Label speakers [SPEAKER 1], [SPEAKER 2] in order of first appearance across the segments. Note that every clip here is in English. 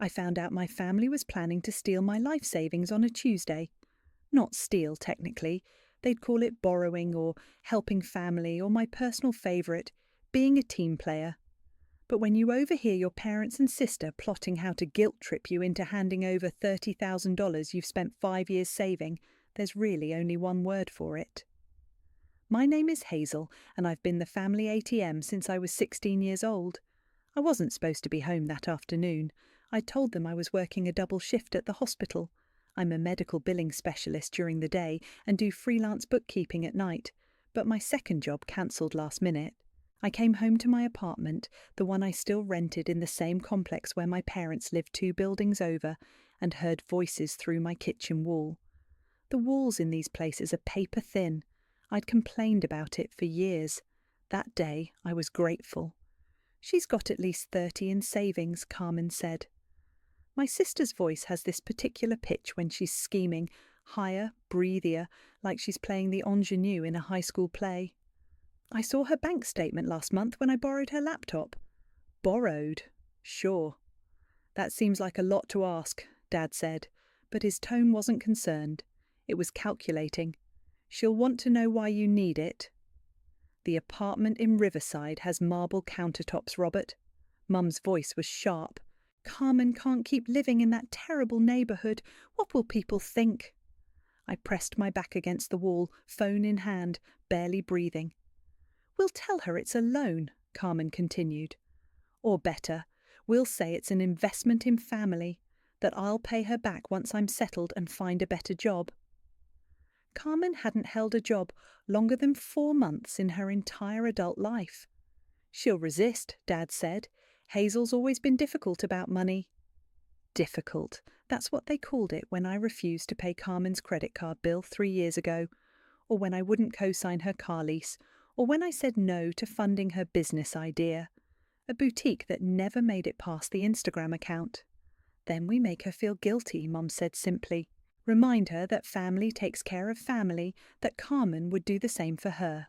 [SPEAKER 1] I found out my family was planning to steal my life savings on a Tuesday. Not steal, technically. They'd call it borrowing or helping family or my personal favourite, being a team player. But when you overhear your parents and sister plotting how to guilt-trip you into handing over $30,000 you've spent 5 years saving, there's really only one word for it. My name is Hazel, and I've been the family ATM since I was 16 years old. I wasn't supposed to be home that afternoon. I told them I was working a double shift at the hospital. I'm a medical billing specialist during the day and do freelance bookkeeping at night, but my second job cancelled last minute. I came home to my apartment, the one I still rented in the same complex where my parents lived 2 buildings over, and heard voices through my kitchen wall. The walls in these places are paper thin. I'd complained about it for years. That day I was grateful. "She's got at least 30 in savings," Carmen said. My sister's voice has this particular pitch when she's scheming, higher, breathier, like she's playing the ingenue in a high school play. "I saw her bank statement last month when I borrowed her laptop." "Borrowed? Sure." "That seems like a lot to ask," Dad said, but his tone wasn't concerned. It was calculating. "She'll want to know why you need it." "The apartment in Riverside has marble countertops, Robert." Mum's voice was sharp. "Carmen can't keep living in that terrible neighbourhood. What will people think?" I pressed my back against the wall, phone in hand, barely breathing. "We'll tell her it's a loan," Carmen continued. "Or better, we'll say it's an investment in family, that I'll pay her back once I'm settled and find a better job." Carmen hadn't held a job longer than 4 months in her entire adult life. "She'll resist," Dad said. "Hazel's always been difficult about money." Difficult. That's what they called it when I refused to pay Carmen's credit card bill 3 years ago, or when I wouldn't co-sign her car lease, or when I said no to funding her business idea, a boutique that never made it past the Instagram account. "Then we make her feel guilty," Mum said simply. "Remind her that family takes care of family, that Carmen would do the same for her."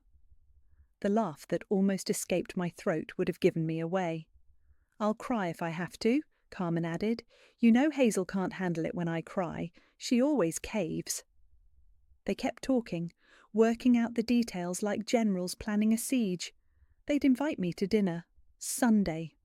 [SPEAKER 1] The laugh that almost escaped my throat would have given me away. "I'll cry if I have to," Carmen added. "You know Hazel can't handle it when I cry. She always caves." They kept talking, working out the details like generals planning a siege. They'd invite me to dinner. Sunday.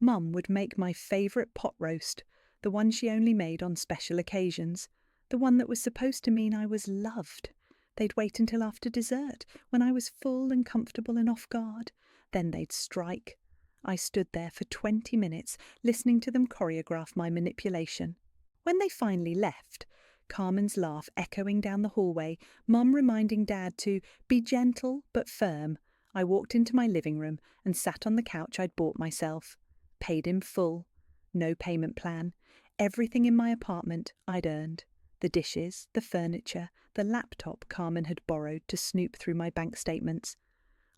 [SPEAKER 1] Mum would make my favourite pot roast, the one she only made on special occasions, the one that was supposed to mean I was loved. They'd wait until after dessert, when I was full and comfortable and off guard. Then they'd strike. I stood there for 20 minutes, listening to them choreograph my manipulation. When they finally left, Carmen's laugh echoing down the hallway, Mum reminding Dad to be gentle but firm, I walked into my living room and sat on the couch I'd bought myself. Paid in full. No payment plan. Everything in my apartment I'd earned. The dishes, the furniture, the laptop Carmen had borrowed to snoop through my bank statements.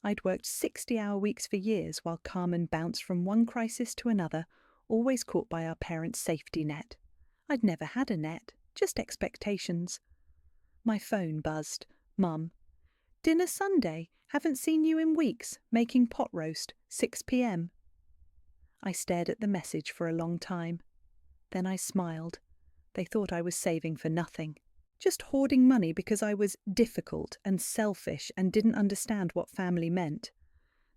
[SPEAKER 1] I'd worked 60-hour weeks for years while Carmen bounced from one crisis to another, always caught by our parents' safety net. I'd never had a net, just expectations. My phone buzzed. "Mum. Dinner Sunday. Haven't seen you in weeks. Making pot roast. 6 p.m. I stared at the message for a long time. Then I smiled. They thought I was saving for nothing. Just hoarding money because I was difficult and selfish and didn't understand what family meant.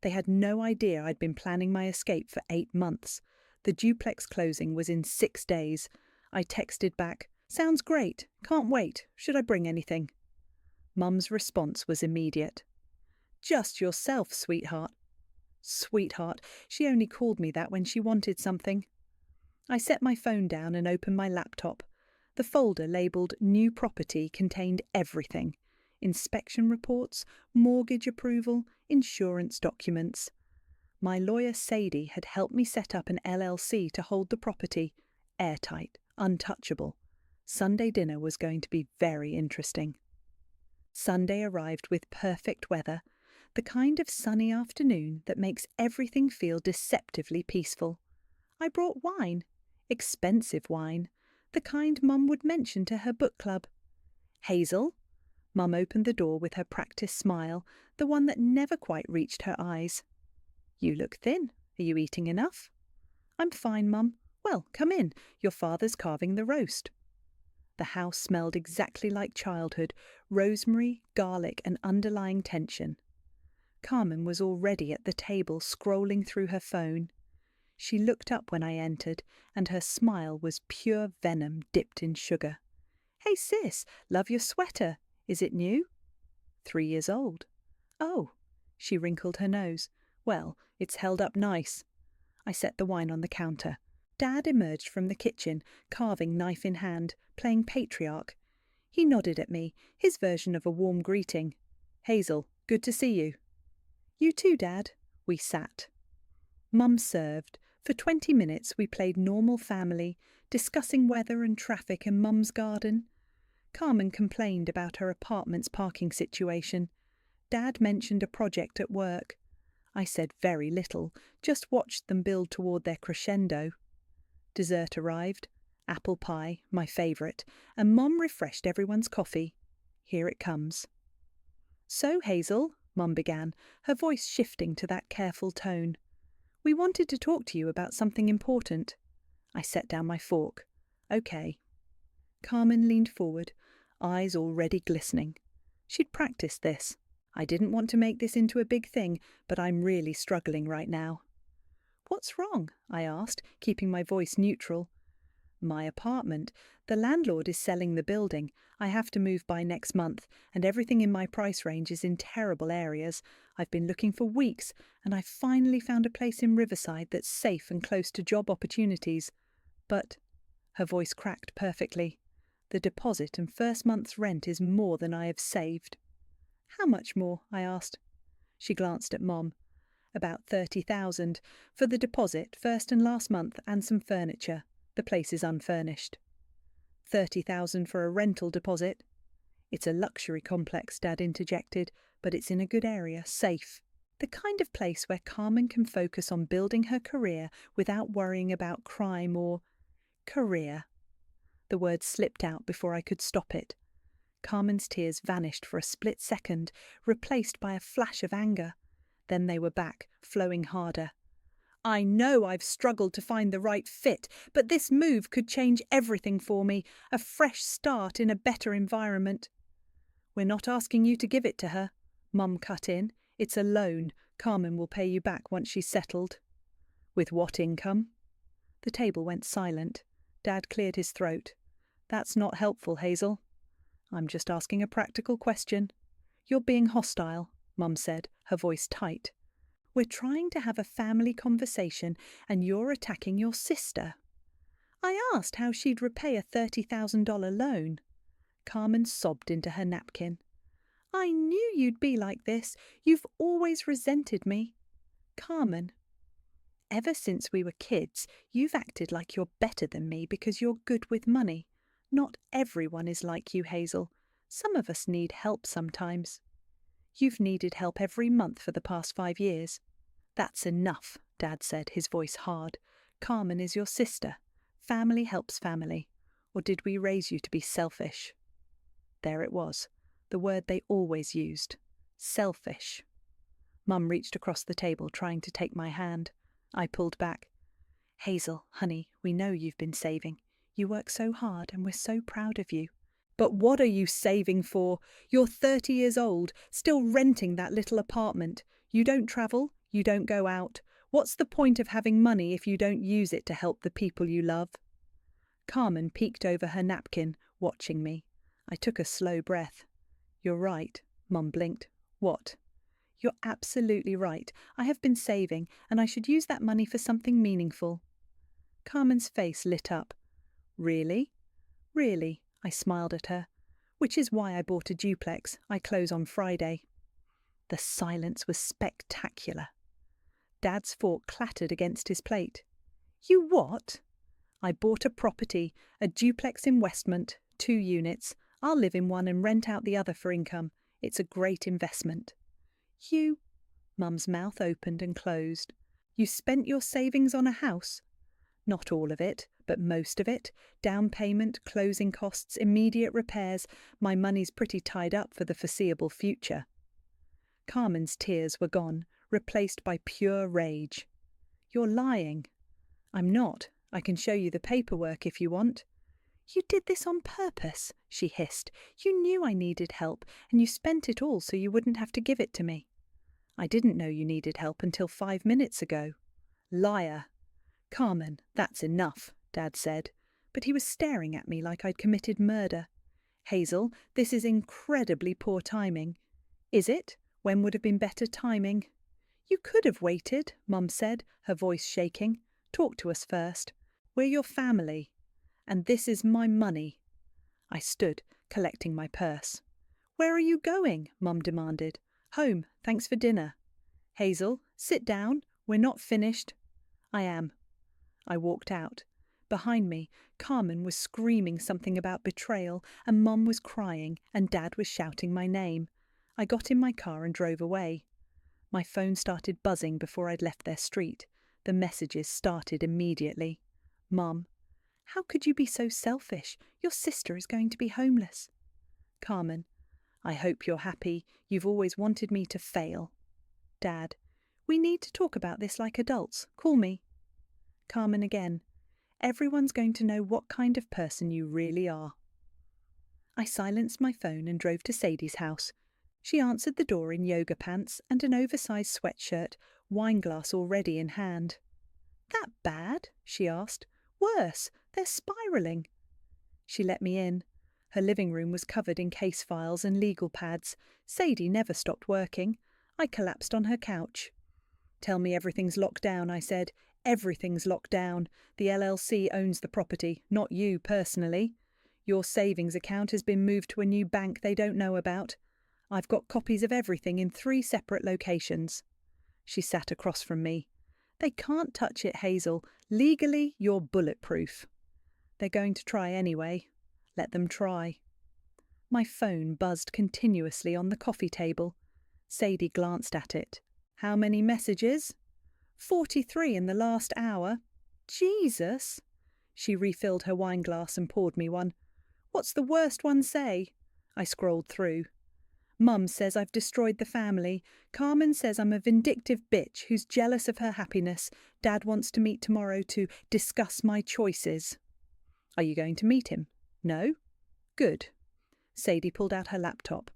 [SPEAKER 1] They had no idea I'd been planning my escape for 8 months. The duplex closing was in 6 days. I texted back, "Sounds great. Can't wait. Should I bring anything?" Mum's response was immediate. "Just yourself, sweetheart." Sweetheart, she only called me that when she wanted something. I set my phone down and opened my laptop. The folder labelled New Property contained everything. Inspection reports, mortgage approval, insurance documents. My lawyer Sadie had helped me set up an LLC to hold the property. Airtight, untouchable. Sunday dinner was going to be very interesting. Sunday arrived with perfect weather, the kind of sunny afternoon that makes everything feel deceptively peaceful. I brought wine. Expensive wine. The kind Mum would mention to her book club. "Hazel?" Mum opened the door with her practiced smile, the one that never quite reached her eyes. "You look thin. Are you eating enough?" "I'm fine, Mum. Well, come in. Your father's carving the roast. The house smelled exactly like childhood, rosemary, garlic, and underlying tension. Carmen was already at the table, scrolling through her phone. She looked up when I entered, and her smile was pure venom dipped in sugar. "Hey sis, love your sweater. Is it new?" 3 years old. "Oh." She wrinkled her nose. "Well, it's held up nice." I set the wine on the counter. Dad emerged from the kitchen, carving knife in hand, playing patriarch. He nodded at me, his version of a warm greeting. "Hazel, good to see you." "You too, Dad." We sat. Mum served. For 20 minutes we played normal family, discussing weather and traffic in Mum's garden. Carmen complained about her apartment's parking situation. Dad mentioned a project at work. I said very little, just watched them build toward their crescendo. Dessert arrived. Apple pie, my favourite, and Mum refreshed everyone's coffee. Here it comes. "So, Hazel," Mum began, her voice shifting to that careful tone. "We wanted to talk to you about something important." I set down my fork. "Okay." Carmen leaned forward, eyes already glistening. She'd practiced this. I didn't want to make this into a big thing, but I'm really struggling right now. "What's wrong?" I asked, keeping my voice neutral. "My apartment. The landlord is selling the building. I have to move by next month, and everything in my price range is in terrible areas. I've been looking for weeks, and I've finally found a place in Riverside that's safe and close to job opportunities. But," her voice cracked perfectly, "the deposit and first month's rent is more than I have saved." "How much more?" I asked. She glanced at Mom. "About 30,000 for the deposit, first and last month, and some furniture. The place is unfurnished." 30,000 for a rental deposit. "It's a luxury complex," Dad interjected, "but it's in a good area, safe. The kind of place where Carmen can focus on building her career without worrying about crime or—" Career. The word slipped out before I could stop it. Carmen's tears vanished for a split second, replaced by a flash of anger. Then they were back, flowing harder. "I know I've struggled to find the right fit, but this move could change everything for me, a fresh start in a better environment." "We're not asking you to give it to her," Mum cut in. "It's a loan. Carmen will pay you back once she's settled." "With what income?" The table went silent. Dad cleared his throat. "That's not helpful, Hazel." "I'm just asking a practical question." "You're being hostile," Mum said, her voice tight. "We're trying to have a family conversation, and you're attacking your sister." "I asked how she'd repay a $30,000 loan." Carmen sobbed into her napkin. "I knew you'd be like this. You've always resented me." "Carmen, ever since we were kids, you've acted like you're better than me because you're good with money. Not everyone is like you, Hazel. Some of us need help sometimes. You've needed help every month for the past 5 years." "That's enough," Dad said, his voice hard. "Carmen is your sister. Family helps family. Or did we raise you to be selfish?" There it was, the word they always used. Selfish. Mum reached across the table, trying to take my hand. I pulled back. "Hazel, honey, we know you've been saving. You work so hard, and we're so proud of you." "But what are you saving for? You're 30 years old, still renting that little apartment. You don't travel, you don't go out. What's the point of having money if you don't use it to help the people you love?" Carmen peeked over her napkin, watching me. I took a slow breath. "You're right," Mum blinked. "What?" "You're absolutely right. I have been saving, and I should use that money for something meaningful." Carmen's face lit up. "Really?" "Really," I smiled at her. "Which is why I bought a duplex. I close on Friday." The silence was spectacular. Dad's fork clattered against his plate. "You what?" "I bought a property, a duplex in Westmont, 2 units. I'll live in one and rent out the other for income. It's a great investment." "You—" Mum's mouth opened and closed. "You spent your savings on a house?" "Not all of it, but most of it. Down payment, closing costs, immediate repairs. My money's pretty tied up for the foreseeable future." Carmen's tears were gone, replaced by pure rage. "You're lying." "I'm not. I can show you the paperwork if you want. You did this on purpose, she hissed. You knew I needed help, and you spent it all so you wouldn't have to give it to me. I didn't know you needed help until 5 minutes ago. Liar. Carmen, that's enough, Dad said, but he was staring at me like I'd committed murder. Hazel, this is incredibly poor timing. Is it? When would have been better timing? You could have waited, Mum said, her voice shaking. Talk to us first. We're your family. And this is my money. I stood, collecting my purse. Where are you going? Mum demanded. Home, thanks for dinner. Hazel, sit down. We're not finished. I am. I walked out. Behind me, Carmen was screaming something about betrayal, and Mum was crying, and Dad was shouting my name. I got in my car and drove away. My phone started buzzing before I'd left their street. The messages started immediately. Mum, how could you be so selfish? Your sister is going to be homeless. Carmen, I hope you're happy. You've always wanted me to fail. Dad, we need to talk about this like adults. Call me. Carmen again. Everyone's going to know what kind of person you really are. I silenced my phone and drove to Sadie's house. She answered the door in yoga pants and an oversized sweatshirt, wineglass already in hand. That bad? She asked. Worse, they're spiralling. She let me in. Her living room was covered in case files and legal pads. Sadie never stopped working. I collapsed on her couch. Tell me everything's locked down, I said. Everything's locked down. The LLC owns the property, not you personally. Your savings account has been moved to a new bank they don't know about. I've got copies of everything in 3 separate locations. She sat across from me. They can't touch it, Hazel. Legally, you're bulletproof. They're going to try anyway. Let them try. My phone buzzed continuously on the coffee table. Sadie glanced at it. How many messages? 43 in the last hour. Jesus! She refilled her wineglass and poured me one. What's the worst one say? I scrolled through. Mum says I've destroyed the family. Carmen says I'm a vindictive bitch who's jealous of her happiness. Dad wants to meet tomorrow to discuss my choices. Are you going to meet him? No? Good. Sadie pulled out her laptop.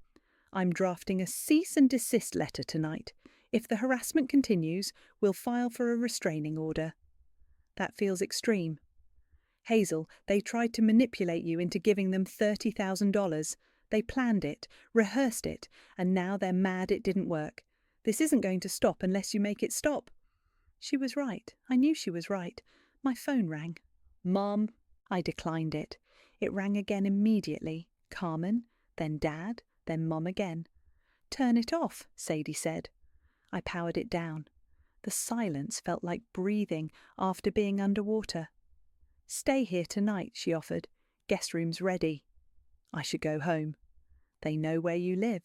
[SPEAKER 1] I'm drafting a cease and desist letter tonight. If the harassment continues, we'll file for a restraining order. That feels extreme. Hazel, they tried to manipulate you into giving them $30,000. They planned it, rehearsed it, and now they're mad it didn't work. This isn't going to stop unless you make it stop. She was right. I knew she was right. My phone rang. Mom. I declined it. It rang again immediately. Carmen, then Dad, then Mom again. Turn it off, Sadie said. I powered it down. The silence felt like breathing after being underwater. Stay here tonight, she offered. Guest room's ready. I should go home. They know where you live.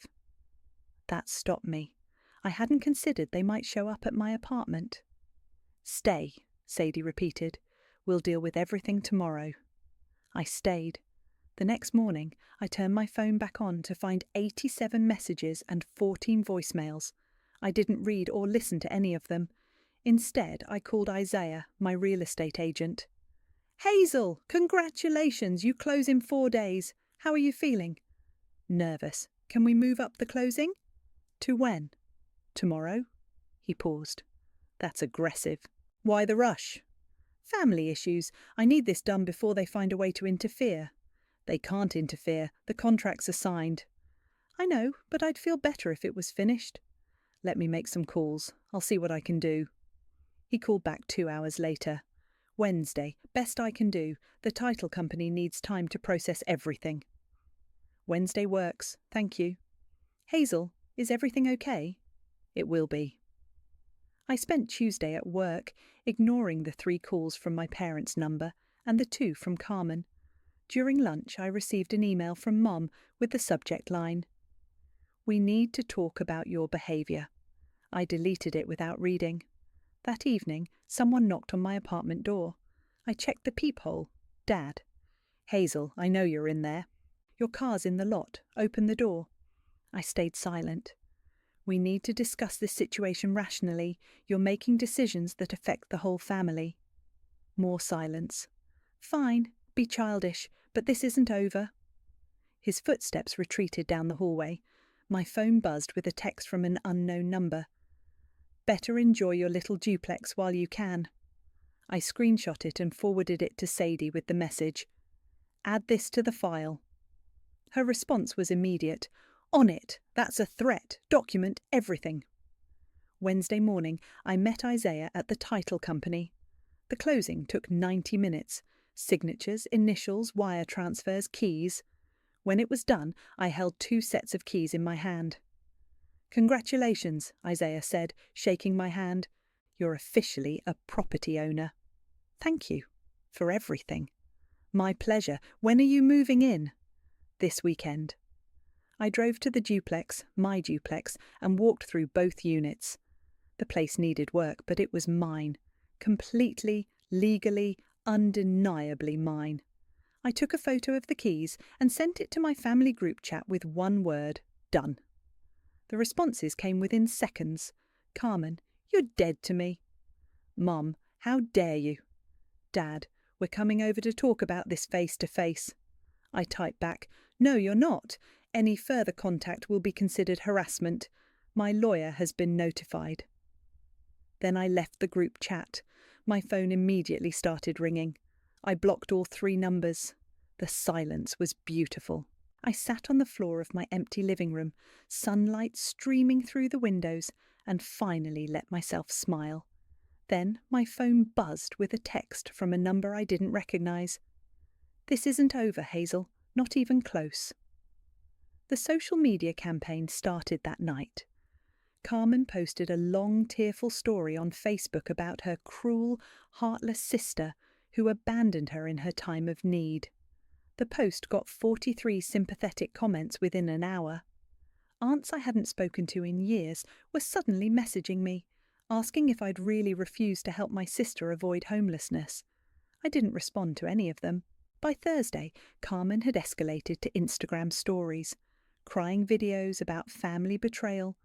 [SPEAKER 1] That stopped me. I hadn't considered they might show up at my apartment. Stay, Sadie repeated. We'll deal with everything tomorrow. I stayed. The next morning, I turned my phone back on to find 87 messages and 14 voicemails. I didn't read or listen to any of them. Instead, I called Isaiah, my real estate agent. Hazel, congratulations, you close in 4 days. How are you feeling? Nervous. Can we move up the closing? To when? Tomorrow? He paused. That's aggressive. Why the rush? Family issues. I need this done before they find a way to interfere. They can't interfere. The contracts are signed. I know, but I'd feel better if it was finished. Let me make some calls. I'll see what I can do. He called back 2 hours later. Wednesday. Best I can do. The title company needs time to process everything. Wednesday works. Thank you. Hazel, is everything okay? It will be. I spent Tuesday at work, ignoring the 3 calls from my parents' number and the 2 from Carmen. During lunch, I received an email from Mom with the subject line, "We need to talk about your behaviour." I deleted it without reading. That evening, someone knocked on my apartment door. I checked the peephole. Dad. Hazel, I know you're in there. Your car's in the lot. Open the door. I stayed silent. We need to discuss this situation rationally. You're making decisions that affect the whole family. More silence. Fine, be childish, but this isn't over. His footsteps retreated down the hallway. My phone buzzed with a text from an unknown number. Better enjoy your little duplex while you can. I screenshot it and forwarded it to Sadie with the message. Add this to the file. Her response was immediate. On it. That's a threat. Document everything. Wednesday morning, I met Isaiah at the title company. The closing took 90 minutes. Signatures, initials, wire transfers, keys. When it was done, I held 2 sets of keys in my hand. Congratulations, Isaiah said, shaking my hand. You're officially a property owner. Thank you. For everything. My pleasure. When are you moving in? This weekend. I drove to the duplex, my duplex, and walked through both units. The place needed work, but it was mine. Completely, legally, undeniably mine. I took a photo of the keys and sent it to my family group chat with one word, done. The responses came within seconds. Carmen, you're dead to me. Mum, how dare you? Dad, we're coming over to talk about this face to face. I typed back, no, you're not. Any further contact will be considered harassment. My lawyer has been notified. Then I left the group chat. My phone immediately started ringing. I blocked all 3 numbers. The silence was beautiful. I sat on the floor of my empty living room, sunlight streaming through the windows, and finally let myself smile. Then my phone buzzed with a text from a number I didn't recognise. This isn't over, Hazel. Not even close. The social media campaign started that night. Carmen posted a long, tearful story on Facebook about her cruel, heartless sister who abandoned her in her time of need. The post got 43 sympathetic comments within an hour. Aunts I hadn't spoken to in years were suddenly messaging me, asking if I'd really refused to help my sister avoid homelessness. I didn't respond to any of them. By Thursday, Carmen had escalated to Instagram stories, crying videos about family betrayal,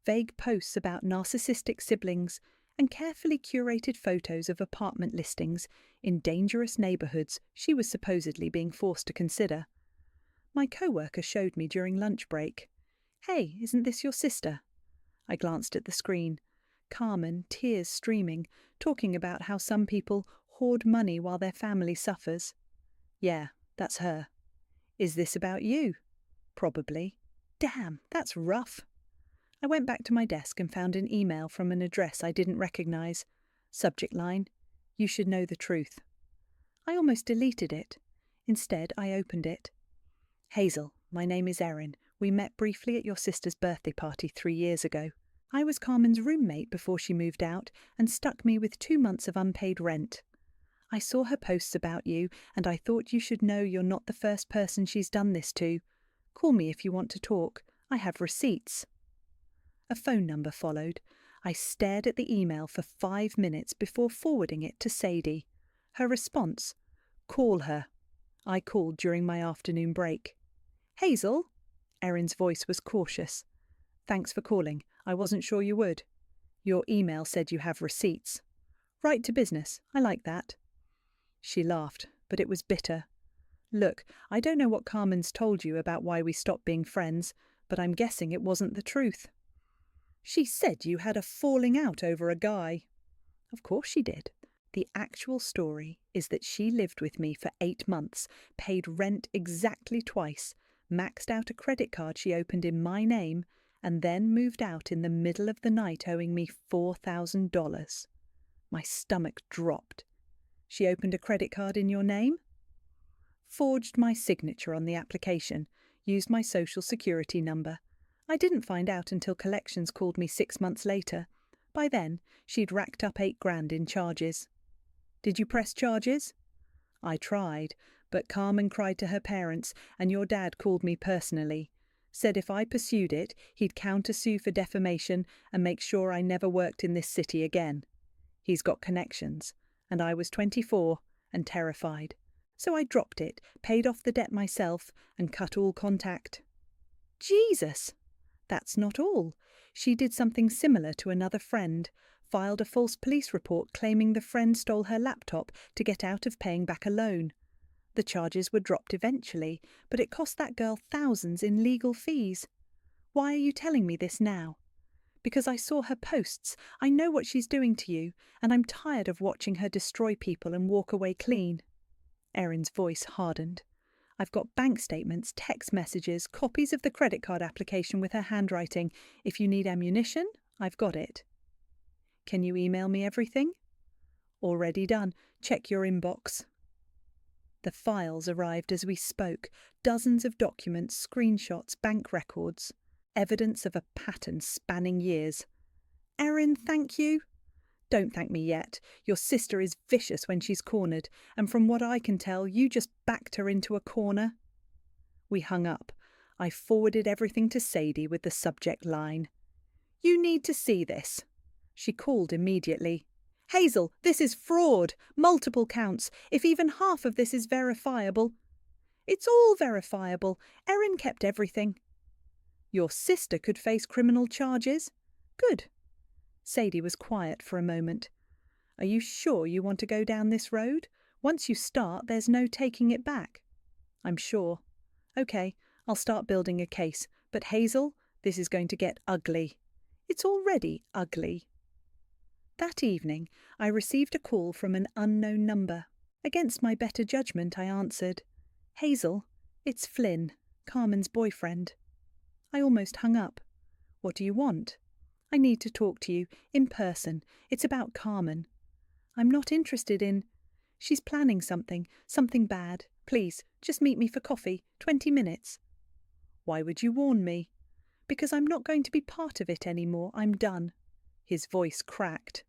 [SPEAKER 1] vague posts about narcissistic siblings, and carefully curated photos of apartment listings in dangerous neighbourhoods she was supposedly being forced to consider. My co-worker showed me during lunch break. Hey, isn't this your sister? I glanced at the screen. Carmen, tears streaming, talking about how some people hoard money while their family suffers. Yeah, that's her. Is this about you? Probably. Damn, that's rough. I went back to my desk and found an email from an address I didn't recognise. Subject line, you should know the truth. I almost deleted it. Instead, I opened it. Hazel, my name is Erin. We met briefly at your sister's birthday party 3 years ago. I was Carmen's roommate before she moved out and stuck me with 2 months of unpaid rent. I saw her posts about you and I thought you should know you're not the first person she's done this to. Call me if you want to talk. I have receipts. A phone number followed. I stared at the email for 5 minutes before forwarding it to Sadie. Her response, call her. I called during my afternoon break. Hazel? Erin's voice was cautious. Thanks for calling. I wasn't sure you would. Your email said you have receipts. Right to business. I like that. She laughed, but it was bitter. Look, I don't know what Carmen's told you about why we stopped being friends, but I'm guessing it wasn't the truth. She said you had a falling out over a guy. Of course she did. The actual story is that she lived with me for 8 months, paid rent exactly twice, maxed out a credit card she opened in my name, and then moved out in the middle of the night owing me $4,000. My stomach dropped. She opened a credit card in your name? Forged my signature on the application, used my social security number. I didn't find out until collections called me 6 months later. By then, she'd racked up $8,000 in charges. Did you press charges? I tried, but Carmen cried to her parents, and your dad called me personally. Said if I pursued it, he'd countersue for defamation and make sure I never worked in this city again. He's got connections, and I was 24 and terrified. So I dropped it, paid off the debt myself, and cut all contact. Jesus! That's not all. She did something similar to another friend, filed a false police report claiming the friend stole her laptop to get out of paying back a loan. The charges were dropped eventually, but it cost that girl thousands in legal fees. Why are you telling me this now? Because I saw her posts. I know what she's doing to you, and I'm tired of watching her destroy people and walk away clean. Erin's voice hardened. I've got bank statements, text messages, copies of the credit card application with her handwriting. If you need ammunition, I've got it. Can you email me everything? Already done. Check your inbox. The files arrived as we spoke. Dozens of documents, screenshots, bank records. Evidence of a pattern spanning years. Erin, thank you. Don't thank me yet. Your sister is vicious when she's cornered, and from what I can tell, you just backed her into a corner. We hung up. I forwarded everything to Sadie with the subject line. You need to see this. She called immediately. Hazel, this is fraud. Multiple counts. If even half of this is verifiable. It's all verifiable. Erin kept everything. Your sister could face criminal charges. Good. Sadie was quiet for a moment. Are you sure you want to go down this road? Once you start, there's no taking it back. I'm sure. Okay, I'll start building a case. But Hazel, this is going to get ugly. It's already ugly. That evening, I received a call from an unknown number. Against my better judgment, I answered. Hazel, it's Flynn, Carmen's boyfriend. I almost hung up. What do you want? I need to talk to you, in person. It's about Carmen. I'm not interested in... She's planning something bad. Please, just meet me for coffee, 20 minutes. Why would you warn me? Because I'm not going to be part of it anymore. I'm done. His voice cracked.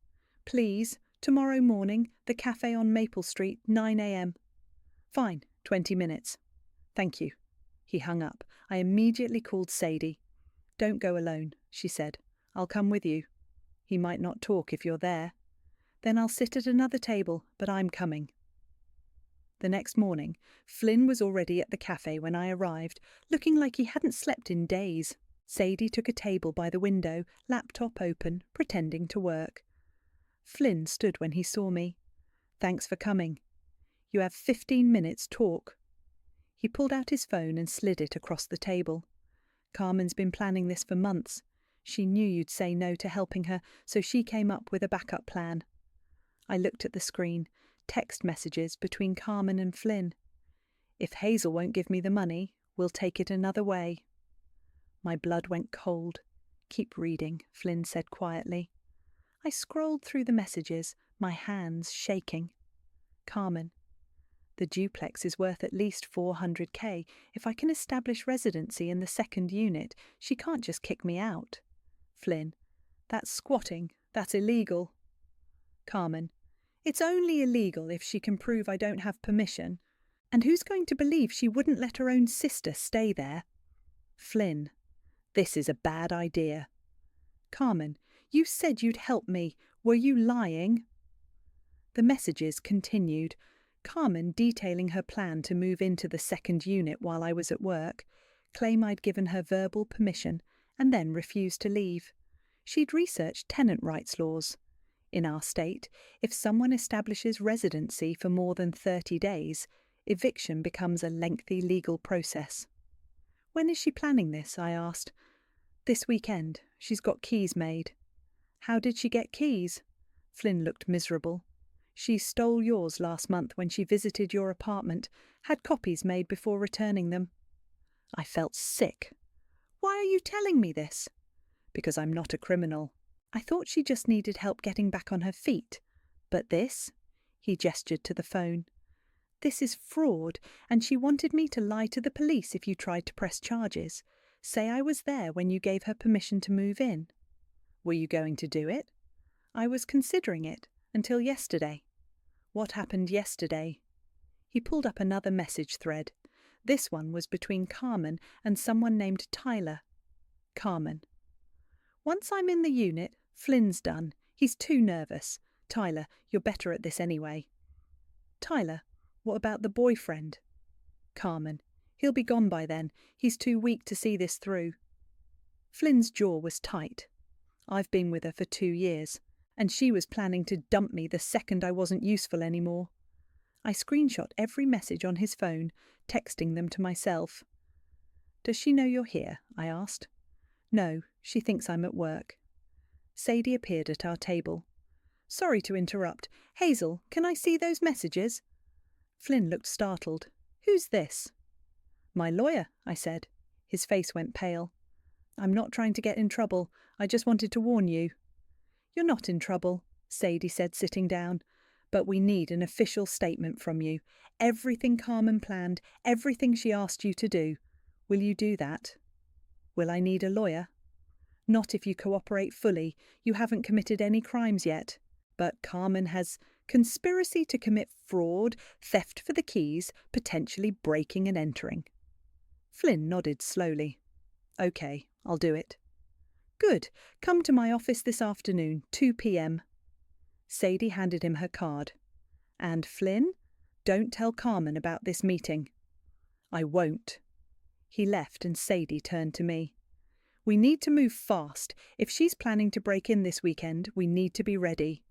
[SPEAKER 1] Please, tomorrow morning, the cafe on Maple Street, 9 a.m. Fine, 20 minutes. Thank you. He hung up. I immediately called Sadie. Don't go alone, she said. I'll come with you. He might not talk if you're there. Then I'll sit at another table, but I'm coming. The next morning, Flynn was already at the cafe when I arrived, looking like he hadn't slept in days. Sadie took a table by the window, laptop open, pretending to work. Flynn stood when he saw me. Thanks for coming. You have 15 minutes talk. He pulled out his phone and slid it across the table. Carmen's been planning this for months. She knew you'd say no to helping her, so she came up with a backup plan. I looked at the screen. Text messages between Carmen and Flynn. If Hazel won't give me the money, we'll take it another way. My blood went cold. Keep reading, Flynn said quietly. I scrolled through the messages, my hands shaking. Carmen. The duplex is worth at least $400K. If I can establish residency in the second unit, she can't just kick me out. Flynn. That's squatting. That's illegal. Carmen. It's only illegal if she can prove I don't have permission. And who's going to believe she wouldn't let her own sister stay there? Flynn. This is a bad idea. Carmen. You said you'd help me. Were you lying? The messages continued. Carmen detailing her plan to move into the second unit while I was at work, claim I'd given her verbal permission, and then refused to leave. She'd researched tenant rights laws. In our state, if someone establishes residency for more than 30 days, eviction becomes a lengthy legal process. When is she planning this? I asked. This weekend. She's got keys made. How did she get keys? Flynn looked miserable. She stole yours last month when she visited your apartment, had copies made before returning them. I felt sick. Why are you telling me this? Because I'm not a criminal. I thought she just needed help getting back on her feet. But this? He gestured to the phone. This is fraud, and she wanted me to lie to the police if you tried to press charges. Say I was there when you gave her permission to move in. Were you going to do it? I was considering it, until yesterday. What happened yesterday? He pulled up another message thread. This one was between Carmen and someone named Tyler. Carmen. Once I'm in the unit, Flynn's done. He's too nervous. Tyler, you're better at this anyway. Tyler, what about the boyfriend? Carmen. He'll be gone by then. He's too weak to see this through. Flynn's jaw was tight. I've been with her for 2 years. And she was planning to dump me the second I wasn't useful anymore. I screenshot every message on his phone, texting them to myself. "Does she know you're here?" I asked. "No, she thinks I'm at work." Sadie appeared at our table. "Sorry to interrupt. Hazel, can I see those messages?" Flynn looked startled. "Who's this?" "My lawyer," I said. His face went pale. "I'm not trying to get in trouble. I just wanted to warn you." "You're not in trouble," Sadie said, sitting down. "But we need an official statement from you. Everything Carmen planned, everything she asked you to do. Will you do that?" "Will I need a lawyer?" "Not if you cooperate fully. You haven't committed any crimes yet. But Carmen has conspiracy to commit fraud, theft for the keys, potentially breaking and entering." Flynn nodded slowly. "Okay, I'll do it." "Good. Come to my office this afternoon, 2 p.m. Sadie handed him her card. "And Flynn, don't tell Carmen about this meeting." "I won't." He left and Sadie turned to me. "We need to move fast. If she's planning to break in this weekend, we need to be ready."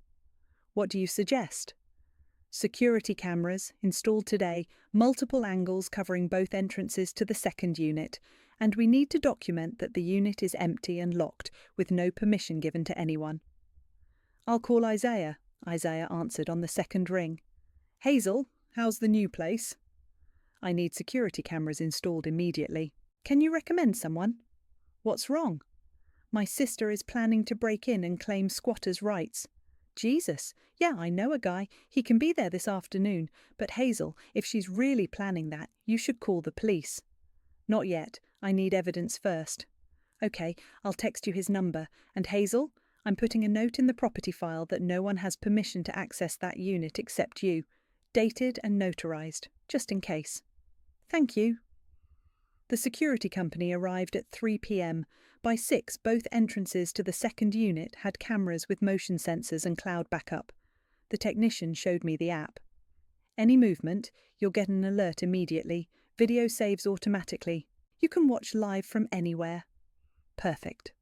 [SPEAKER 1] "What do you suggest?" "Security cameras, installed today, multiple angles covering both entrances to the second unit, and we need to document that the unit is empty and locked, with no permission given to anyone." "I'll call Isaiah," Isaiah answered on the second ring. "Hazel, how's the new place?" "I need security cameras installed immediately. Can you recommend someone?" "What's wrong?" "My sister is planning to break in and claim squatters' rights." "Jesus, yeah, I know a guy. He can be there this afternoon. But Hazel, if she's really planning that, you should call the police." "Not yet. I need evidence first." "Okay, I'll text you his number. And Hazel, I'm putting a note in the property file that no one has permission to access that unit except you. Dated and notarized, just in case." "Thank you." The security company arrived at 3 p.m. By 6, both entrances to the second unit had cameras with motion sensors and cloud backup. The technician showed me the app. "Any movement, you'll get an alert immediately. Video saves automatically. You can watch live from anywhere." "Perfect."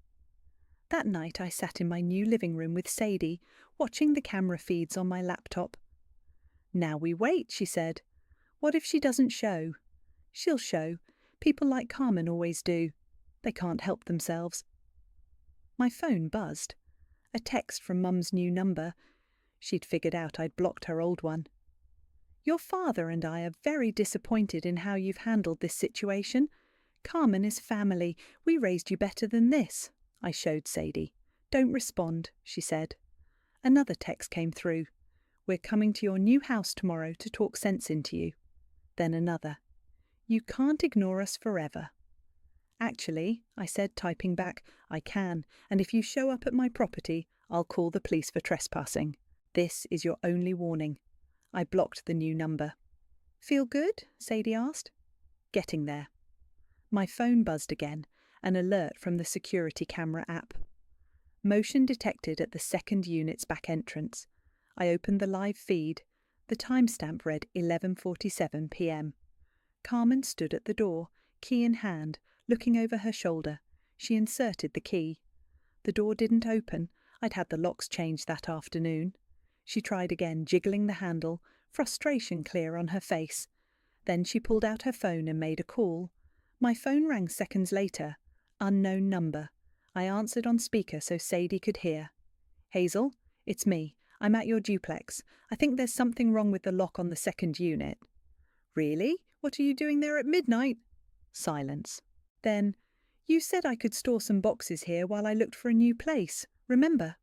[SPEAKER 1] That night I sat in my new living room with Sadie, watching the camera feeds on my laptop. "Now we wait," she said. "What if she doesn't show?" "She'll show. People like Carmen always do. They can't help themselves." My phone buzzed. A text from Mum's new number. She'd figured out I'd blocked her old one. "Your father and I are very disappointed in how you've handled this situation. Carmen is family. We raised you better than this." I showed Sadie. "Don't respond," she said. Another text came through. "We're coming to your new house tomorrow to talk sense into you." Then another. "You can't ignore us forever." "Actually," I said, typing back, "I can, and if you show up at my property, I'll call the police for trespassing. This is your only warning." I blocked the new number. "Feel good?" Sadie asked. "Getting there." My phone buzzed again, an alert from the security camera app. Motion detected at the second unit's back entrance. I opened the live feed. The timestamp read 11:47 p.m. Carmen stood at the door, key in hand, looking over her shoulder. She inserted the key. The door didn't open. I'd had the locks changed that afternoon. She tried again, jiggling the handle, frustration clear on her face. Then she pulled out her phone and made a call. My phone rang seconds later. Unknown number. I answered on speaker so Sadie could hear. "Hazel, it's me. I'm at your duplex. I think there's something wrong with the lock on the second unit." "Really? What are you doing there at midnight?" Silence. Then, "You said I could store some boxes here while I looked for a new place. Remember?"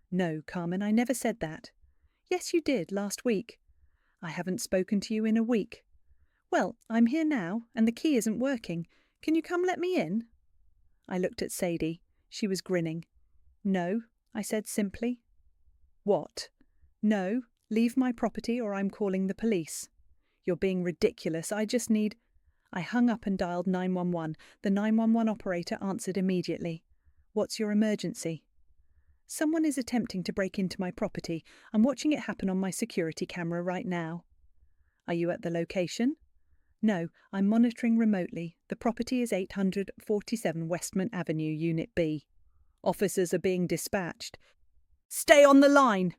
[SPEAKER 1] "No, Carmen, I never said that." "Yes, you did, last week." "I haven't spoken to you in a week." "Well, I'm here now, and the key isn't working. Can you come let me in?" I looked at Sadie. She was grinning. "No," I said simply. "What?" "No, leave my property or I'm calling the police." "You're being ridiculous. I just need—" I hung up and dialed 911. The 911 operator answered immediately. "What's your emergency?" "Someone is attempting to break into my property. I'm watching it happen on my security camera right now." "Are you at the location?" "No, I'm monitoring remotely. The property is 847 Westmont Avenue, Unit B." "Officers are being dispatched." Stay on the line!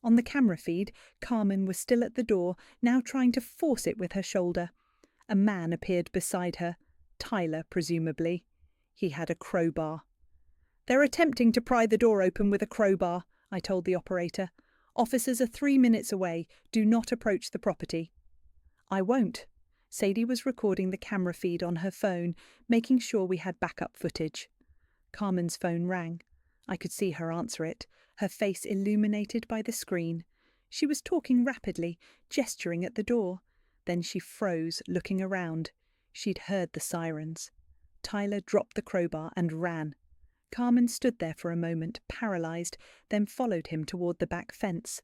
[SPEAKER 1] On the camera feed, Carmen was still at the door, now trying to force it with her shoulder. A man appeared beside her. Tyler, presumably. He had a crowbar. They're attempting to pry the door open with a crowbar, I told the operator. Officers are 3 minutes away. Do not approach the property. I won't. Sadie was recording the camera feed on her phone, making sure we had backup footage. Carmen's phone rang. I could see her answer it, her face illuminated by the screen. She was talking rapidly, gesturing at the door. Then she froze, looking around. She'd heard the sirens. Tyler dropped the crowbar and ran. Carmen stood there for a moment, paralysed, then followed him toward the back fence.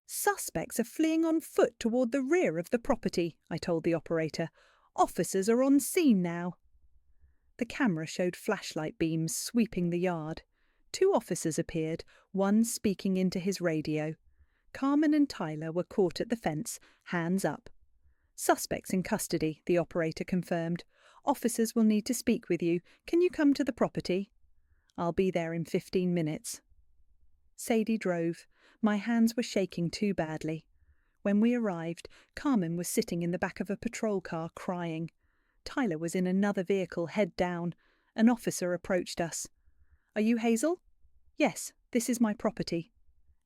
[SPEAKER 1] Suspects are fleeing on foot toward the rear of the property, I told the operator. Officers are on scene now. The camera showed flashlight beams sweeping the yard. 2 officers appeared, one speaking into his radio. Carmen and Tyler were caught at the fence, hands up. Suspects in custody, the operator confirmed. Officers will need to speak with you. Can you come to the property? I'll be there in 15 minutes. Sadie drove. My hands were shaking too badly. When we arrived, Carmen was sitting in the back of a patrol car crying. Tyler was in another vehicle, head down. An officer approached us. Are you Hazel? Yes, this is my property.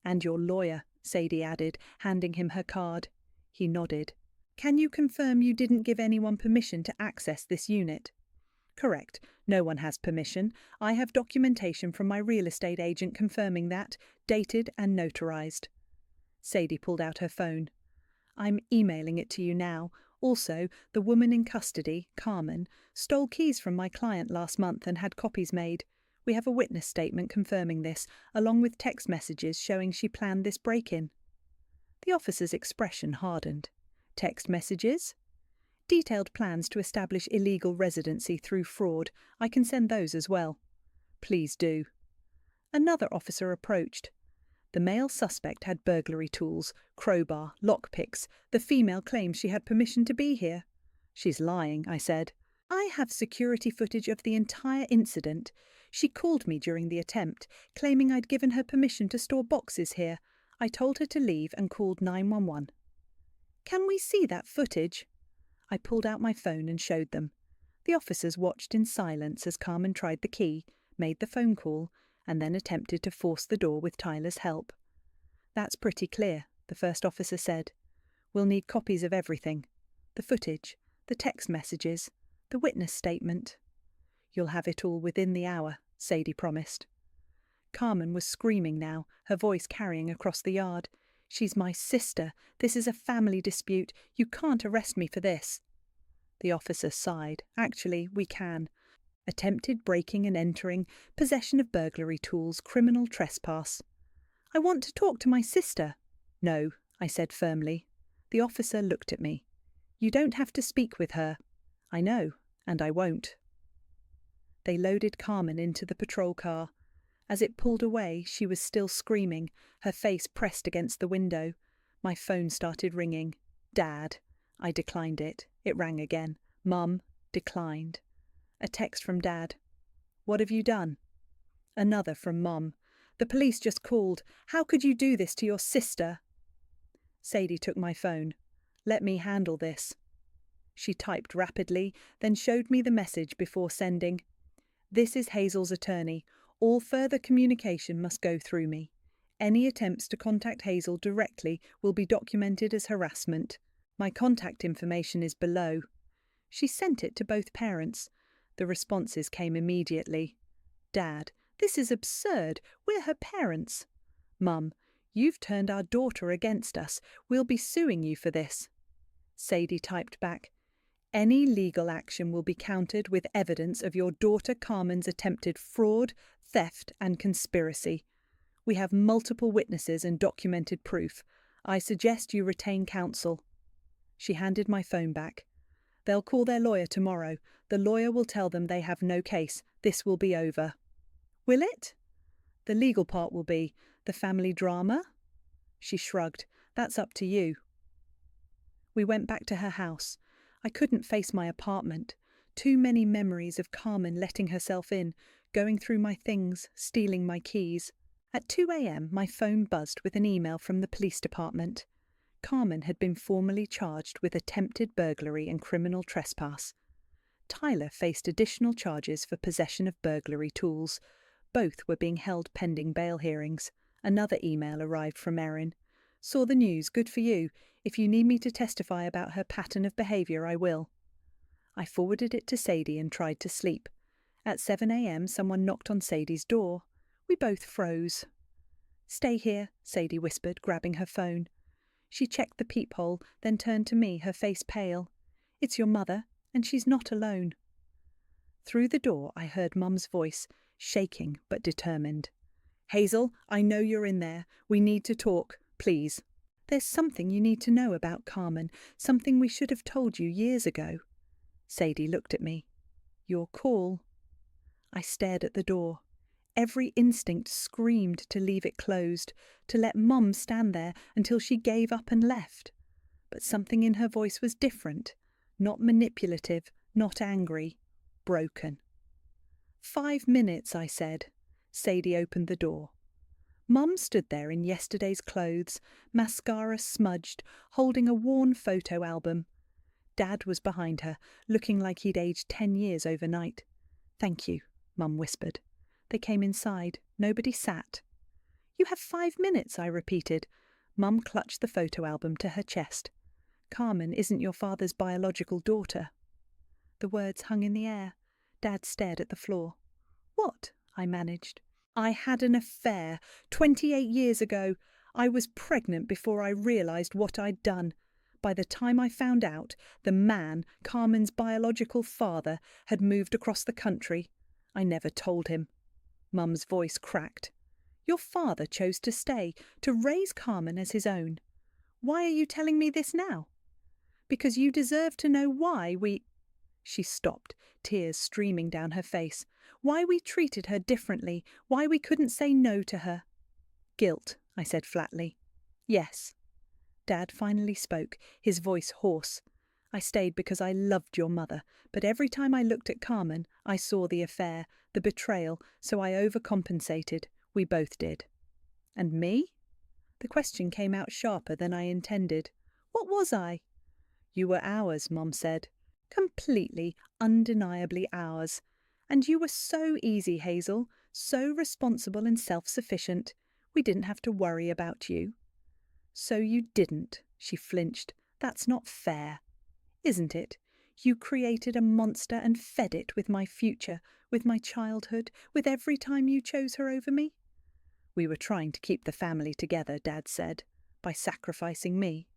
[SPEAKER 1] And your lawyer, Sadie added, handing him her card. He nodded. Can you confirm you didn't give anyone permission to access this unit? Correct. No one has permission. I have documentation from my real estate agent confirming that, dated and notarized. Sadie pulled out her phone. I'm emailing it to you now. Also, the woman in custody, Carmen, stole keys from my client last month and had copies made. We have a witness statement confirming this, along with text messages showing she planned this break-in. The officer's expression hardened. Text messages? Detailed plans to establish illegal residency through fraud. I can send those as well. Please do. Another officer approached. The male suspect had burglary tools, crowbar, lockpicks. The female claims she had permission to be here. She's lying, I said. I have security footage of the entire incident. She called me during the attempt, claiming I'd given her permission to store boxes here. I told her to leave and called 911. Can we see that footage? I pulled out my phone and showed them. The officers watched in silence as Carmen tried the key, made the phone call, and then attempted to force the door with Tyler's help. That's pretty clear, the first officer said. We'll need copies of everything. The footage, the text messages, the witness statement. You'll have it all within the hour, Sadie promised. Carmen was screaming now, her voice carrying across the yard. She's my sister. This is a family dispute. You can't arrest me for this. The officer sighed. Actually, we can. Attempted breaking and entering, possession of burglary tools, criminal trespass. I want to talk to my sister. No, I said firmly. The officer looked at me. You don't have to speak with her. I know, and I won't. They loaded Carmen into the patrol car. As it pulled away, she was still screaming, her face pressed against the window. My phone started ringing. Dad. I declined it. It rang again. Mum. Declined. A text from Dad. What have you done? Another from Mum. The police just called. How could you do this to your sister? Sadie took my phone. Let me handle this. She typed rapidly, then showed me the message before sending. This is Hazel's attorney. All further communication must go through me. Any attempts to contact Hazel directly will be documented as harassment. My contact information is below. She sent it to both parents. The responses came immediately. Dad, this is absurd. We're her parents. Mum, you've turned our daughter against us. We'll be suing you for this. Sadie typed back. Any legal action will be countered with evidence of your daughter Carmen's attempted fraud, theft and conspiracy. We have multiple witnesses and documented proof. I suggest you retain counsel. She handed my phone back. They'll call their lawyer tomorrow. The lawyer will tell them they have no case. This will be over. Will it? The legal part will be. The family drama? She shrugged. That's up to you. We went back to her house. I couldn't face my apartment. Too many memories of Carmen letting herself in, going through my things, stealing my keys. At 2 a.m, my phone buzzed with an email from the police department. Carmen had been formally charged with attempted burglary and criminal trespass. Tyler faced additional charges for possession of burglary tools. Both were being held pending bail hearings. Another email arrived from Erin. Saw the news, good for you. If you need me to testify about her pattern of behaviour, I will. I forwarded it to Sadie and tried to sleep. At 7 a.m, someone knocked on Sadie's door. We both froze. "Stay here," Sadie whispered, grabbing her phone. She checked the peephole, then turned to me, her face pale. "It's your mother, and she's not alone." Through the door I heard Mum's voice, shaking but determined. "Hazel, I know you're in there. We need to talk, please. There's something you need to know about Carmen, something we should have told you years ago." Sadie looked at me. "Your call." I stared at the door. Every instinct screamed to leave it closed, to let Mum stand there until she gave up and left. But something in her voice was different, not manipulative, not angry, broken. 5 minutes, I said. Sadie opened the door. Mum stood there in yesterday's clothes, mascara smudged, holding a worn photo album. Dad was behind her, looking like he'd aged 10 years overnight. "Thank you," Mum whispered. They came inside. Nobody sat. "You have 5 minutes," I repeated. Mum clutched the photo album to her chest. "Carmen isn't your father's biological daughter." The words hung in the air. Dad stared at the floor. "What?" I managed. "I had an affair 28 years ago. I was pregnant before I realised what I'd done. By the time I found out, the man, Carmen's biological father, had moved across the country. I never told him." Mum's voice cracked. "Your father chose to stay, to raise Carmen as his own. Why are you telling me this now?" "Because you deserve to know why we—" She stopped, tears streaming down her face. "Why we treated her differently, why we couldn't say no to her." "Guilt," I said flatly. "Yes." Dad finally spoke, his voice hoarse. "I stayed because I loved your mother, but every time I looked at Carmen, I saw the affair, the betrayal, so I overcompensated. We both did." "And me?" The question came out sharper than I intended. "What was I?" "You were ours," Mum said. "Completely, undeniably ours. And you were so easy, Hazel, so responsible and self-sufficient. We didn't have to worry about you." "So you didn't," she flinched. "That's not fair." "Isn't it? You created a monster and fed it with my future, with my childhood, with every time you chose her over me." "We were trying to keep the family together," Dad said, "by sacrificing me."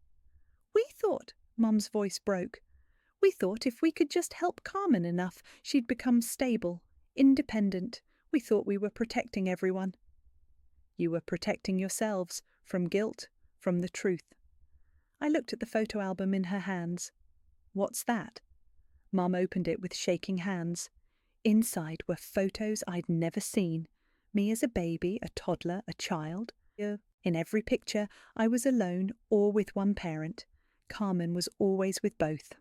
[SPEAKER 1] "We thought," Mum's voice broke, "we thought if we could just help Carmen enough, she'd become stable, independent. We thought we were protecting everyone." "You were protecting yourselves, from guilt, from the truth." I looked at the photo album in her hands. "What's that?" Mum opened it with shaking hands. Inside were photos I'd never seen. Me as a baby, a toddler, a child. In every picture, I was alone or with one parent. Carmen was always with both.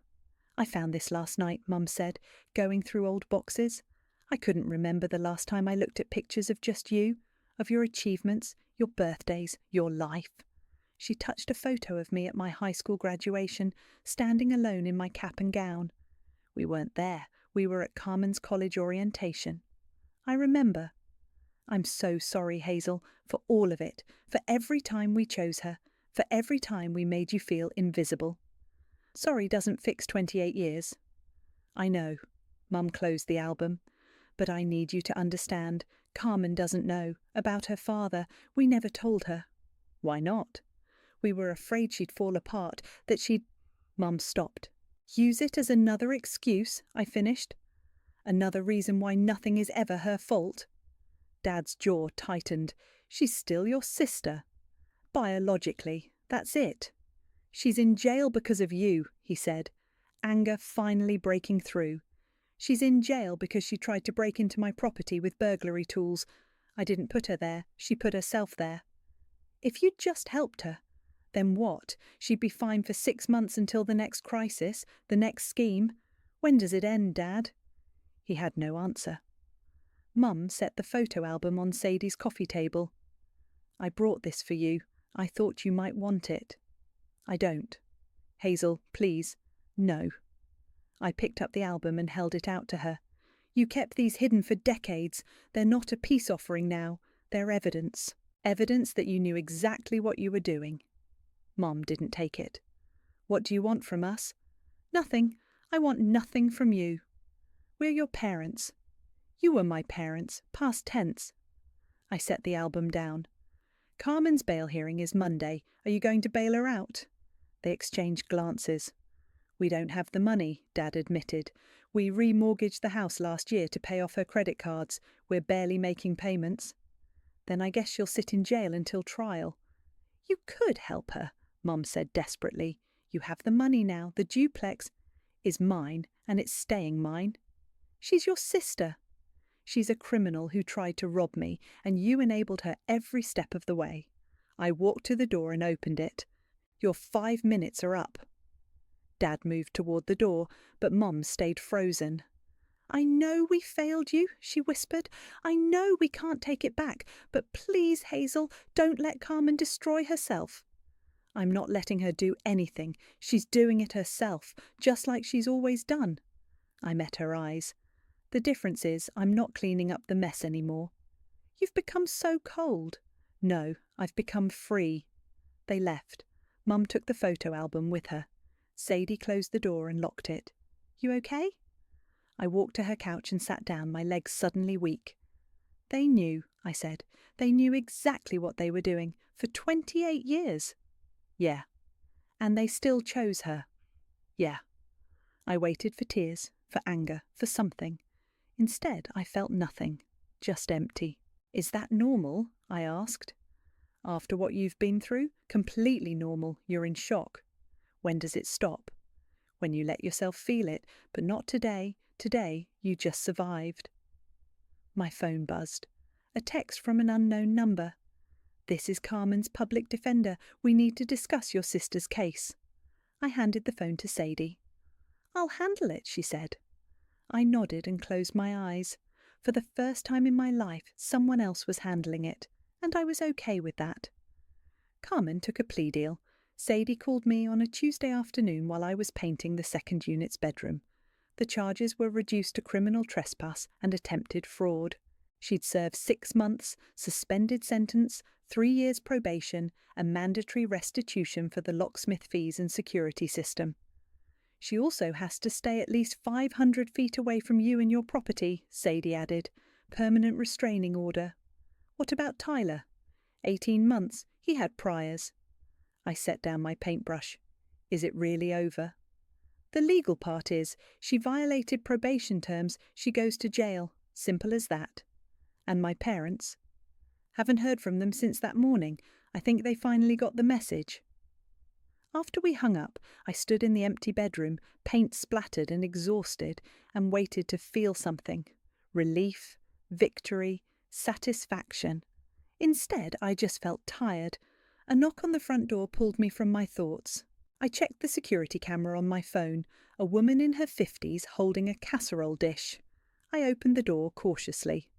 [SPEAKER 1] "I found this last night," Mum said, going through old boxes. "I couldn't remember the last time I looked at pictures of just you, of your achievements, your birthdays, your life." She touched a photo of me at my high school graduation, standing alone in my cap and gown. We weren't there. We were at Carmen's college orientation. I remember. "I'm so sorry, Hazel, for all of it, for every time we chose her, for every time we made you feel invisible. Sorry doesn't fix 28 years. "I know." Mum closed the album. "But I need you to understand. Carmen doesn't know. About her father. We never told her." "Why not?" "We were afraid she'd fall apart, that she'd—" Mum stopped. "Use it as another excuse," I finished. "Another reason why nothing is ever her fault." Dad's jaw tightened. "She's still your sister." "Biologically, that's it." "She's in jail because of you," he said, anger finally breaking through. "She's in jail because she tried to break into my property with burglary tools. I didn't put her there. She put herself there." "If you'd just helped her." "Then what? She'd be fine for 6 months until the next crisis, the next scheme. When does it end, Dad?" He had no answer. Mum set the photo album on Sadie's coffee table. I brought this for you. I thought you might want it. I don't. Hazel, please. No. I picked up the album and held it out to her. You kept these hidden for decades. They're not a peace offering now. They're evidence. Evidence that you knew exactly what you were doing. Mom didn't take it. What do you want from us? Nothing. I want nothing from you. We're your parents. You were my parents, past tense. I set the album down. Carmen's bail hearing is Monday. Are you going to bail her out? They exchanged glances. We don't have the money, Dad admitted. We remortgaged the house last year to pay off her credit cards. We're barely making payments. Then I guess she'll sit in jail until trial. You could help her, Mum said desperately. You have the money now. The duplex is mine, and it's staying mine. She's your sister. She's a criminal who tried to rob me, and you enabled her every step of the way. I walked to the door and opened it. Your 5 minutes are up. Dad moved toward the door, but Mum stayed frozen. I know we failed you, she whispered. I know we can't take it back, but please, Hazel, don't let Carmen destroy herself. I'm not letting her do anything. She's doing it herself, just like she's always done. I met her eyes. The difference is I'm not cleaning up the mess anymore. You've become so cold. No, I've become free. They left. Mum took the photo album with her. Sadie closed the door and locked it. You okay? I walked to her couch and sat down, my legs suddenly weak. They knew, I said. They knew exactly what they were doing for 28 years. Yeah. And they still chose her. Yeah. I waited for tears, for anger, for something. Instead, I felt nothing, just empty. Is that normal? I asked. After what you've been through, completely normal. You're in shock. When does it stop? When you let yourself feel it, but not today. Today, you just survived. My phone buzzed. A text from an unknown number. This is Carmen's public defender. We need to discuss your sister's case. I handed the phone to Sadie. I'll handle it, she said. I nodded and closed my eyes. For the first time in my life, someone else was handling it, and I was okay with that. Carmen took a plea deal. Sadie called me on a Tuesday afternoon while I was painting the second unit's bedroom. The charges were reduced to criminal trespass and attempted fraud. She'd served 6 months, suspended sentence, 3 years probation, and mandatory restitution for the locksmith fees and security system. She also has to stay at least 500 feet away from you and your property, Sadie added. Permanent restraining order. What about Tyler? 18 months. He had priors. I set down my paintbrush. Is it really over? The legal part is, she violated probation terms, she goes to jail. Simple as that. And my parents? Haven't heard from them since that morning. I think they finally got the message. After we hung up, I stood in the empty bedroom, paint splattered and exhausted, and waited to feel something. Relief, victory, satisfaction. Instead, I just felt tired. A knock on the front door pulled me from my thoughts. I checked the security camera on my phone, a woman in her 50s holding a casserole dish. I opened the door cautiously.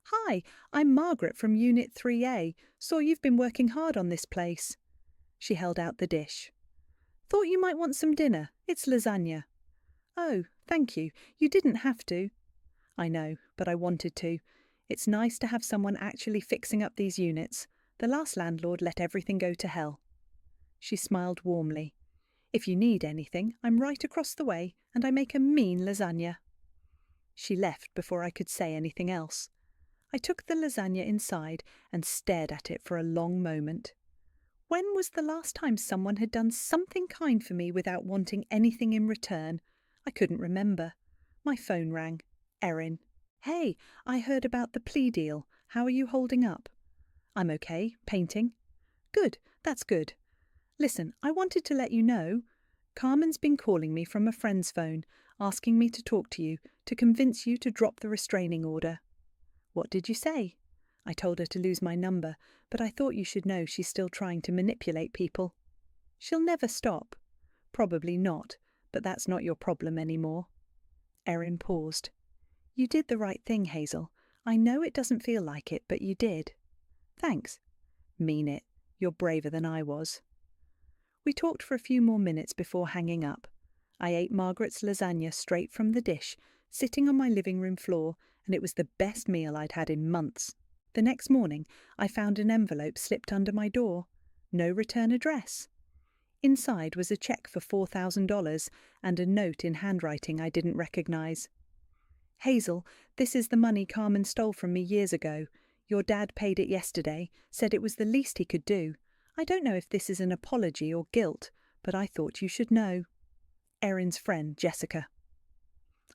[SPEAKER 1] Hi, I'm Margaret from Unit 3A. Saw you've been working hard on this place. She held out the dish. Thought you might want some dinner. It's lasagna. Oh, thank you. You didn't have to. I know, but I wanted to. It's nice to have someone actually fixing up these units. The last landlord let everything go to hell. She smiled warmly. If you need anything, I'm right across the way, and I make a mean lasagna. She left before I could say anything else. I took the lasagna inside and stared at it for a long moment. When was the last time someone had done something kind for me without wanting anything in return? I couldn't remember. My phone rang. Erin. Hey, I heard about the plea deal. How are you holding up? I'm okay, painting. Good, that's good. Listen, I wanted to let you know. Carmen's been calling me from a friend's phone, asking me to talk to you, to convince you to drop the restraining order. What did you say? I told her to lose my number, but I thought you should know she's still trying to manipulate people. She'll never stop. Probably not, but that's not your problem anymore. Erin paused. You did the right thing, Hazel. I know it doesn't feel like it, but you did. Thanks. Mean it. You're braver than I was. We talked for a few more minutes before hanging up. I ate Margaret's lasagna straight from the dish, sitting on my living room floor, and it was the best meal I'd had in months. The next morning, I found an envelope slipped under my door. No return address. Inside was a check for $4,000 and a note in handwriting I didn't recognize. Hazel, this is the money Carmen stole from me years ago. Your dad paid it yesterday, said it was the least he could do. I don't know if this is an apology or guilt, but I thought you should know. Erin's friend, Jessica.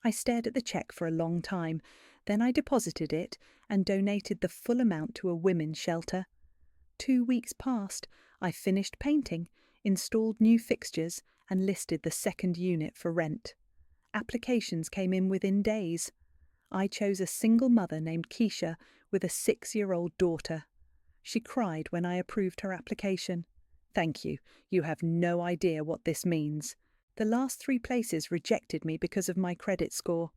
[SPEAKER 1] I stared at the check for a long time. Then I deposited it and donated the full amount to a women's shelter. 2 weeks passed. I finished painting, installed new fixtures, and listed the second unit for rent. Applications came in within days. I chose a single mother named Keisha with a 6-year-old daughter. She cried when I approved her application. Thank you. You have no idea what this means. The last 3 places rejected me because of my credit score.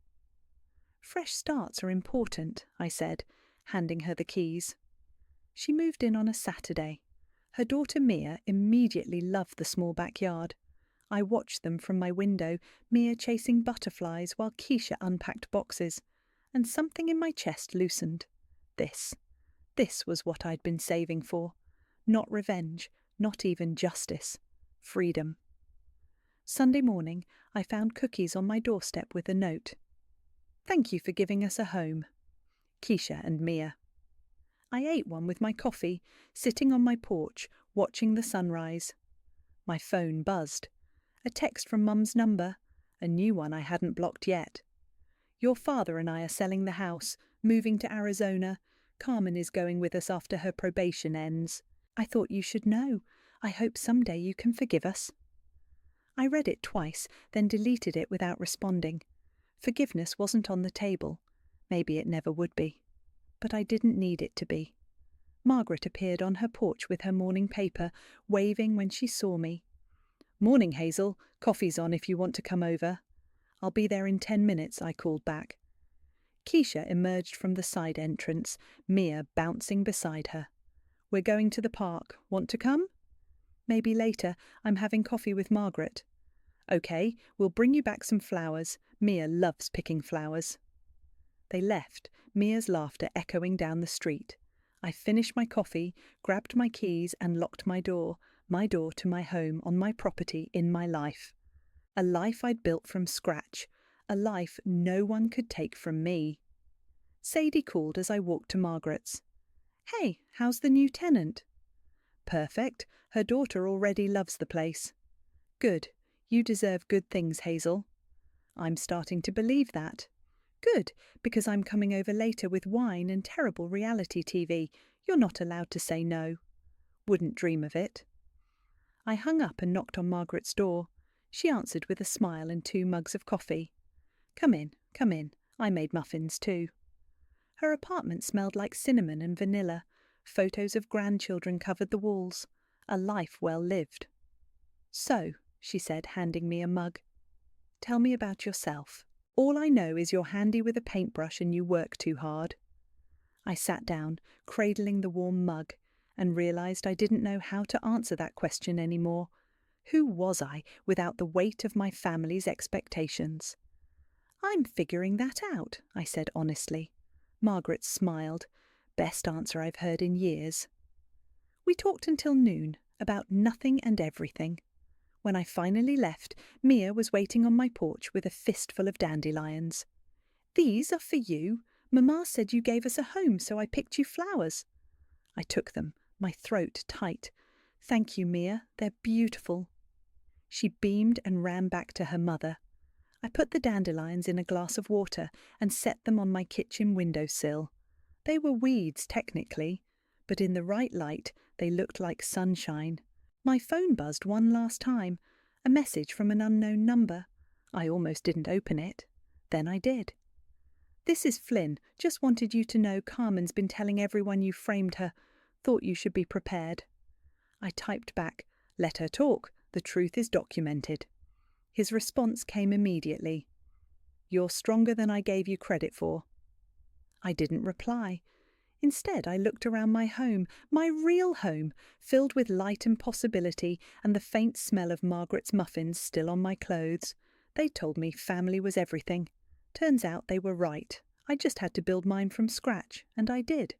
[SPEAKER 1] Fresh starts are important, I said, handing her the keys. She moved in on a Saturday. Her daughter Mia immediately loved the small backyard. I watched them from my window, Mia chasing butterflies while Keisha unpacked boxes, and something in my chest loosened. This was what I'd been saving for. Not revenge, not even justice. Freedom. Sunday morning, I found cookies on my doorstep with a note. Thank you for giving us a home. Keisha and Mia. I ate one with my coffee, sitting on my porch, watching the sunrise. My phone buzzed. A text from Mum's number, a new one I hadn't blocked yet. Your father and I are selling the house, moving to Arizona. Carmen is going with us after her probation ends. I thought you should know. I hope someday you can forgive us. I read it twice, then deleted it without responding. Forgiveness wasn't on the table. Maybe it never would be. But I didn't need it to be. Margaret appeared on her porch with her morning paper, waving when she saw me. Morning, Hazel. Coffee's on if you want to come over. I'll be there in 10 minutes, I called back. Keisha emerged from the side entrance, Mia bouncing beside her. We're going to the park. Want to come? Maybe later. I'm having coffee with Margaret. Okay, we'll bring you back some flowers. Mia loves picking flowers. They left, Mia's laughter echoing down the street. I finished my coffee, grabbed my keys and locked my door to my home on my property in my life. A life I'd built from scratch, a life no one could take from me. Sadie called as I walked to Margaret's. Hey, how's the new tenant? Perfect. Her daughter already loves the place. Good. You deserve good things, Hazel. I'm starting to believe that. Good, because I'm coming over later with wine and terrible reality TV. You're not allowed to say no. Wouldn't dream of it. I hung up and knocked on Margaret's door. She answered with a smile and 2 mugs of coffee. Come in, come in. I made muffins too. Her apartment smelled like cinnamon and vanilla. Photos of grandchildren covered the walls. A life well lived. So, she said, handing me a mug. Tell me about yourself. All I know is you're handy with a paintbrush and you work too hard. I sat down, cradling the warm mug, and realized I didn't know how to answer that question anymore. Who was I without the weight of my family's expectations? I'm figuring that out, I said honestly. Margaret smiled. Best answer I've heard in years. We talked until noon, about nothing and everything. When I finally left, Mia was waiting on my porch with a fistful of dandelions. These are for you. Mama said you gave us a home, so I picked you flowers. I took them, my throat tight. Thank you, Mia. They're beautiful. She beamed and ran back to her mother. I put the dandelions in a glass of water and set them on my kitchen windowsill. They were weeds, technically, but in the right light they looked like sunshine. My phone buzzed one last time, a message from an unknown number. I almost didn't open it. Then I did. This is Flynn. Just wanted you to know Carmen's been telling everyone you framed her. Thought you should be prepared. I typed back, let her talk. The truth is documented. His response came immediately. You're stronger than I gave you credit for. I didn't reply. Instead, I looked around my home, my real home, filled with light and possibility and the faint smell of Margaret's muffins still on my clothes. They told me family was everything. Turns out they were right. I just had to build mine from scratch, and I did.